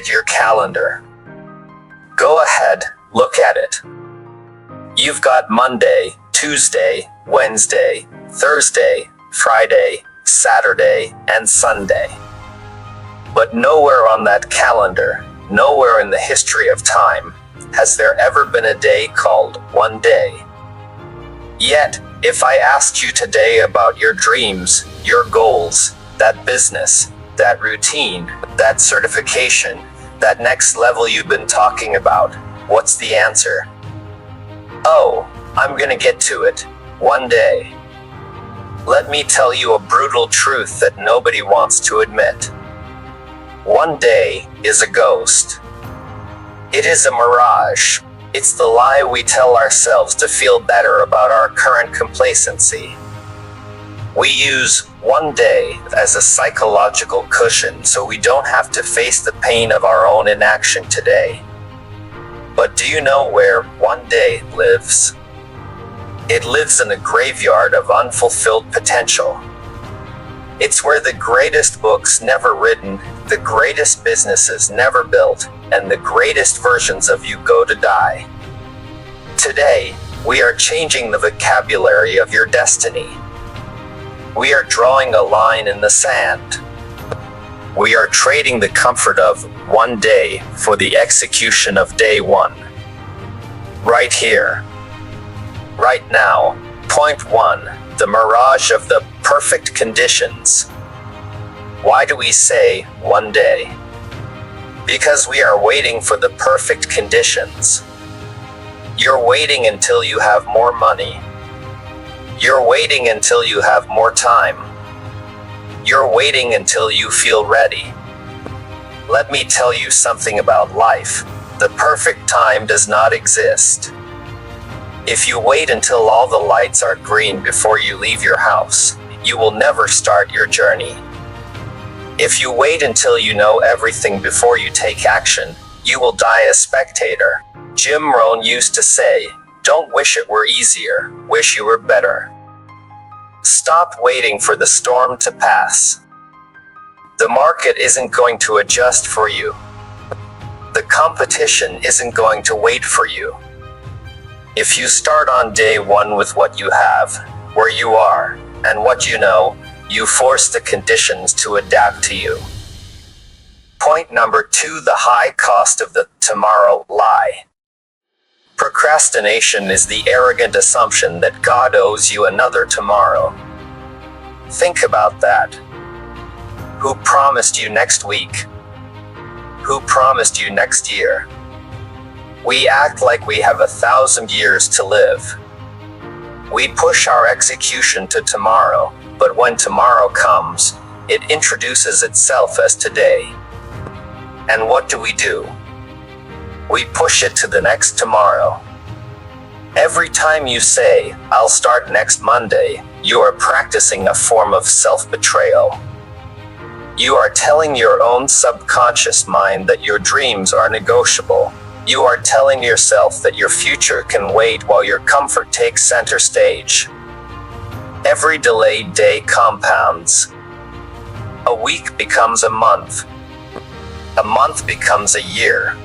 at your calendar. Go ahead, look at it. You've got Monday, Tuesday, Wednesday, Thursday, Friday, Saturday, and Sunday. But nowhere on that calendar, nowhere in the history of time, has there ever been a day called one day. Yet, if I asked you today about your dreams, your goals, that business, that routine, that certification, that next level you've been talking about, what's the answer? Oh, I'm gonna get to it. One day. Let me tell you a brutal truth that nobody wants to admit. One day is a ghost. It is a mirage. It's the lie we tell ourselves to feel better about our current complacency. We use one day as a psychological cushion so we don't have to face the pain of our own inaction today. But do you know where one day lives? It lives in a graveyard of unfulfilled potential. It's where the greatest books never written, the greatest businesses never built, and the greatest versions of you go to die. Today, we are changing the vocabulary of your destiny. We are drawing a line in the sand. We are trading the comfort of one day for the execution of day one. Right here. Right now. Point one, the mirage of the perfect conditions. Why do we say one day? Because we are waiting for the perfect conditions. You're waiting until you have more money. You're waiting until you have more time. You're waiting until you feel ready. Let me tell you something about life. The perfect time does not exist. If you wait until all the lights are green before you leave your house, you will never start your journey. If you wait until you know everything before you take action, you will die a spectator. Jim Rohn used to say, "Don't wish it were easier, wish you were better." Stop waiting for the storm to pass. The market isn't going to adjust for you. The competition isn't going to wait for you. If you start on day one with what you have, where you are, and what you know, you force the conditions to adapt to you. Point number two, the high cost of the tomorrow lie. Procrastination is the arrogant assumption that God owes you another tomorrow. Think about that. Who promised you next week? Who promised you next year? We act like we have 1,000 years to live. We push our execution to tomorrow, but when tomorrow comes, it introduces itself as today. And what do? We push it to the next tomorrow. Every time you say, "I'll start next Monday," you are practicing a form of self-betrayal. You are telling your own subconscious mind that your dreams are negotiable. You are telling yourself that your future can wait while your comfort takes center stage. Every delayed day compounds. A week becomes a month. A month becomes a year.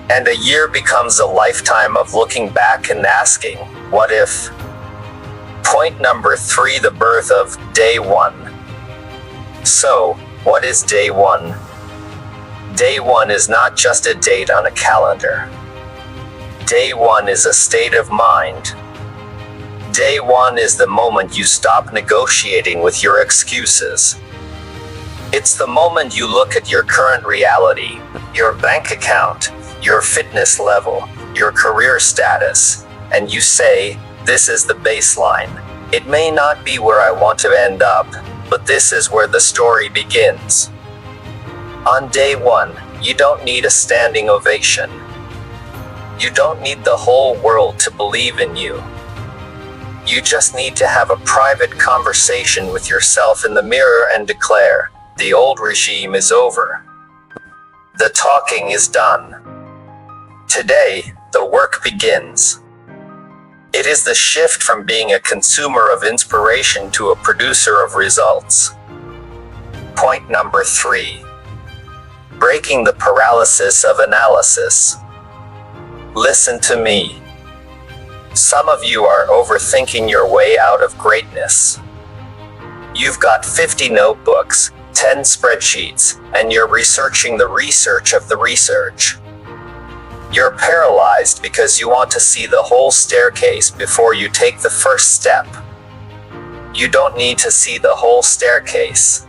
And a year becomes a lifetime of looking back and asking, what if? Point number three, the birth of day one. So, what is day one? Day one is not just a date on a calendar. Day one is a state of mind. Day one is the moment you stop negotiating with your excuses. It's the moment you look at your current reality, your bank account, your fitness level, your career status, and you say, this is the baseline. It may not be where I want to end up, but this is where the story begins. On day one, you don't need a standing ovation. You don't need the whole world to believe in you. You just need to have a private conversation with yourself in the mirror and declare, the old regime is over. The talking is done. Today, the work begins. It is the shift from being a consumer of inspiration to a producer of results. Point number three. Breaking the paralysis of analysis. Listen to me. Some of you are overthinking your way out of greatness. You've got 50 notebooks, 10 spreadsheets, and you're researching the research of the research. You're paralyzed because you want to see the whole staircase before you take the first step. You don't need to see the whole staircase.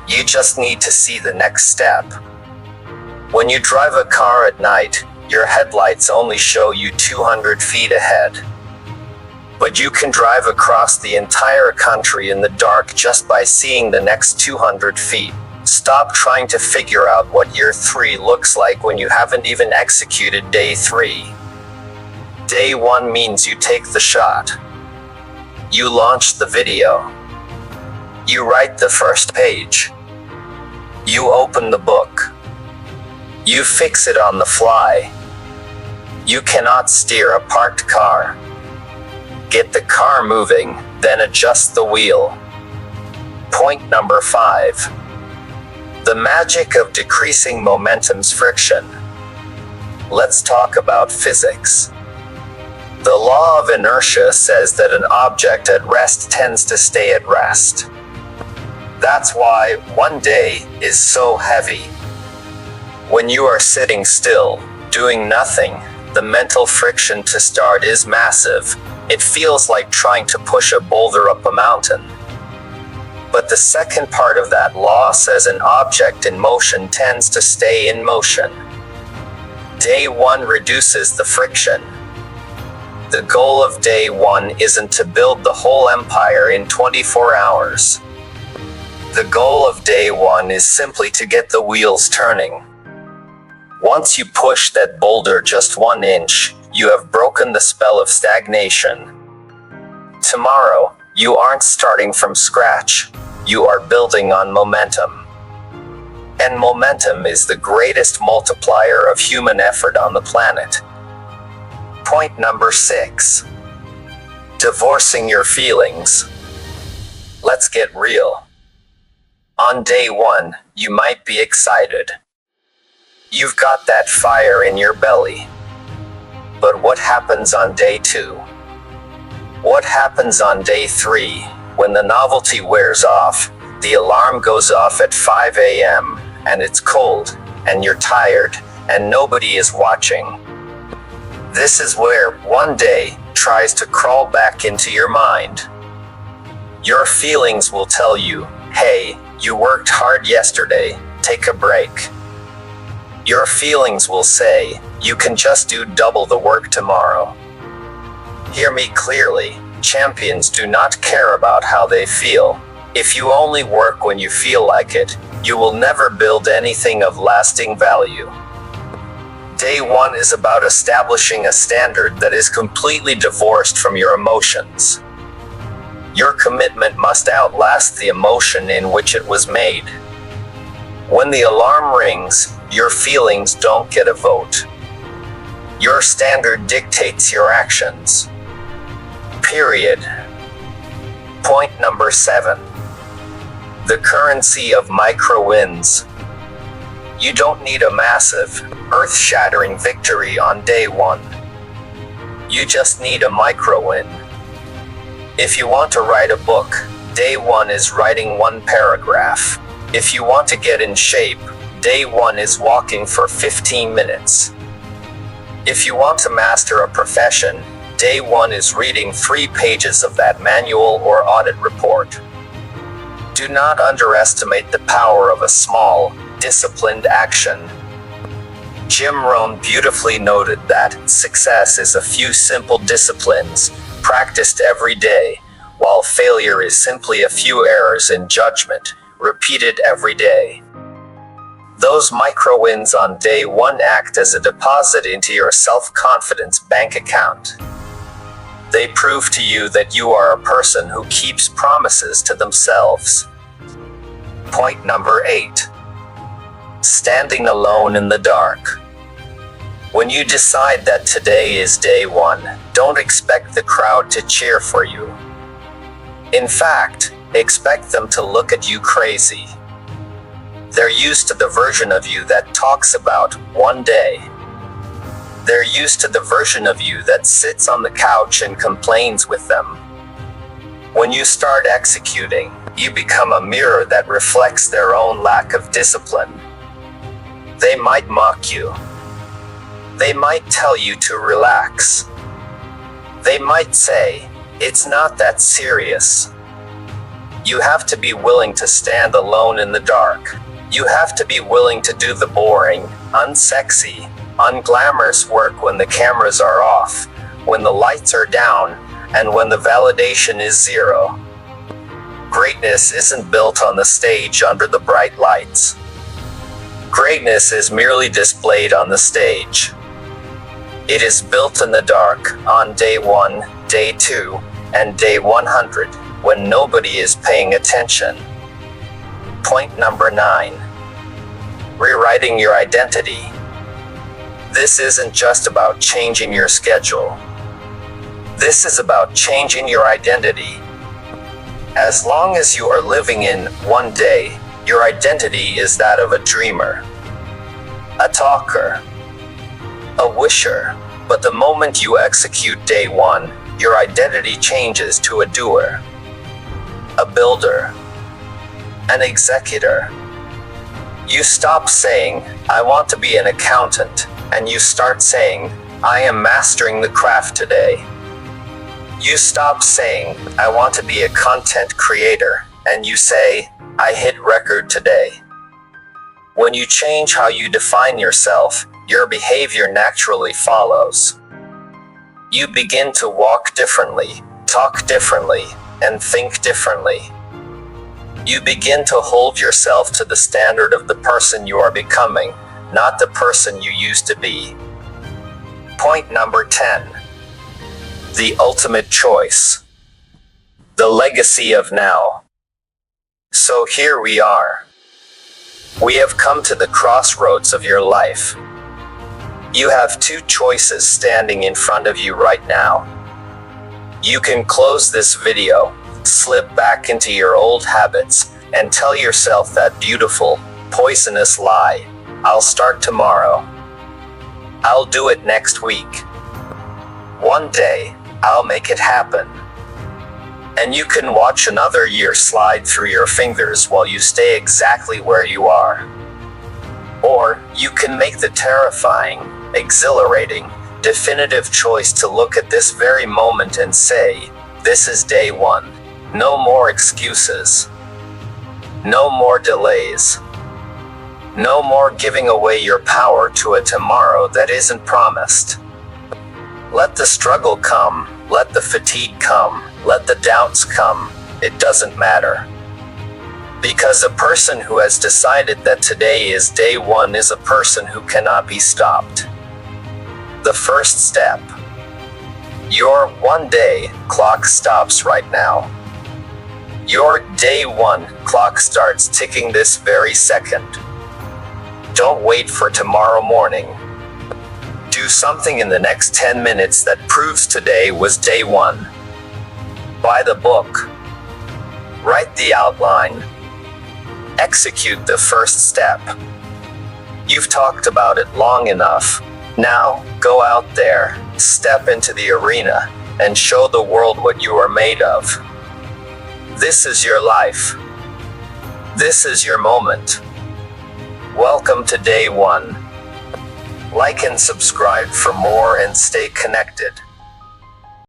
You just need to see the next step. When you drive a car at night, your headlights only show you 200 feet ahead. But you can drive across the entire country in the dark just by seeing the next 200 feet. Stop trying to figure out what year 3 looks like when you haven't even executed day 3. Day 1 means you take the shot. You launch the video. You write the first page. You open the book. You fix it on the fly. You cannot steer a parked car. Get the car moving, then adjust the wheel. Point number 5. The magic of decreasing momentum's friction. Let's talk about physics. The law of inertia says that an object at rest tends to stay at rest. That's why one day is so heavy. When you are sitting still, doing nothing, the mental friction to start is massive. It feels like trying to push a boulder up a mountain. But the second part of that law says an object in motion tends to stay in motion. Day 1 reduces the friction. The goal of day 1 isn't to build the whole empire in 24 hours. The goal of day 1 is simply to get the wheels turning. Once you push that boulder just 1 inch, you have broken the spell of stagnation. Tomorrow, you aren't starting from scratch. You are building on momentum. And momentum is the greatest multiplier of human effort on the planet. Point number 6. Divorcing your feelings. Let's get real. On day 1, you might be excited. You've got that fire in your belly. But what happens on day 2? What happens on day 3, when the novelty wears off, the alarm goes off at 5 a.m., and it's cold, and you're tired, and nobody is watching? This is where one day tries to crawl back into your mind. Your feelings will tell you, hey, you worked hard yesterday, take a break. Your feelings will say, you can just do double the work tomorrow. Hear me clearly, champions do not care about how they feel. If you only work when you feel like it, you will never build anything of lasting value. Day 1 is about establishing a standard that is completely divorced from your emotions. Your commitment must outlast the emotion in which it was made. When the alarm rings, your feelings don't get a vote. Your standard dictates your actions. Period. Point number 7. The currency of micro-wins. You don't need a massive, earth-shattering victory on day 1. You just need a micro-win. If you want to write a book, day 1 is writing 1 paragraph. If you want to get in shape, day 1 is walking for 15 minutes. If you want to master a profession, day 1 is reading 3 pages of that manual or audit report. Do not underestimate the power of a small, disciplined action. Jim Rohn beautifully noted that success is a few simple disciplines practiced every day, while failure is simply a few errors in judgment, repeated every day. Those micro wins on day 1 act as a deposit into your self-confidence bank account. They prove to you that you are a person who keeps promises to themselves. Point number 8. Standing alone in the dark. When you decide that today is day 1, don't expect the crowd to cheer for you. In fact, expect them to look at you crazy. They're used to the version of you that talks about one day. They're used to the version of you that sits on the couch and complains with them. When you start executing, you become a mirror that reflects their own lack of discipline. They might mock you. They might tell you to relax. They might say, "It's not that serious." You have to be willing to stand alone in the dark. You have to be willing to do the boring, unsexy, unglamorous work when the cameras are off, when the lights are down, and when the validation is zero. Greatness isn't built on the stage under the bright lights. Greatness is merely displayed on the stage. It is built in the dark on day 1, day 2, and day 100, when nobody is paying attention. Point number 9. Rewriting your identity. This isn't just about changing your schedule. This is about changing your identity. As long as you are living in one day, your identity is that of a dreamer, a talker, a wisher. But the moment you execute day 1, your identity changes to a doer, a builder, an executor. You stop saying, "I want to be an accountant," and you start saying, "I am mastering the craft today." You stop saying, "I want to be a content creator," and you say, "I hit record today." When you change how you define yourself, your behavior naturally follows. You begin to walk differently, talk differently, and think differently. You begin to hold yourself to the standard of the person you are becoming, not the person you used to be. Point number 10. The ultimate choice. The legacy of now. So here we are. We have come to the crossroads of your life. You have two choices standing in front of you right now. You can close this video, slip back into your old habits, and tell yourself that beautiful, poisonous lie, "I'll start tomorrow. I'll do it next week. One day, I'll make it happen." And you can watch another year slide through your fingers while you stay exactly where you are. Or you can make the terrifying, exhilarating, definitive choice to look at this very moment and say, "This is day 1. No more excuses. No more delays. No more giving away your power to a tomorrow that isn't promised." Let the struggle come, let the fatigue come, let the doubts come, it doesn't matter. Because a person who has decided that today is day 1 is a person who cannot be stopped. The first step. Your one day clock stops right now. Your day 1 clock starts ticking this very second. Don't wait for tomorrow morning. Do something in the next 10 minutes that proves today was day 1. Buy the book. Write the outline. Execute the first step. You've talked about it long enough. Now, go out there, step into the arena, and show the world what you are made of. This is your life. This is your moment. Welcome to day 1. Like and subscribe for more and stay connected.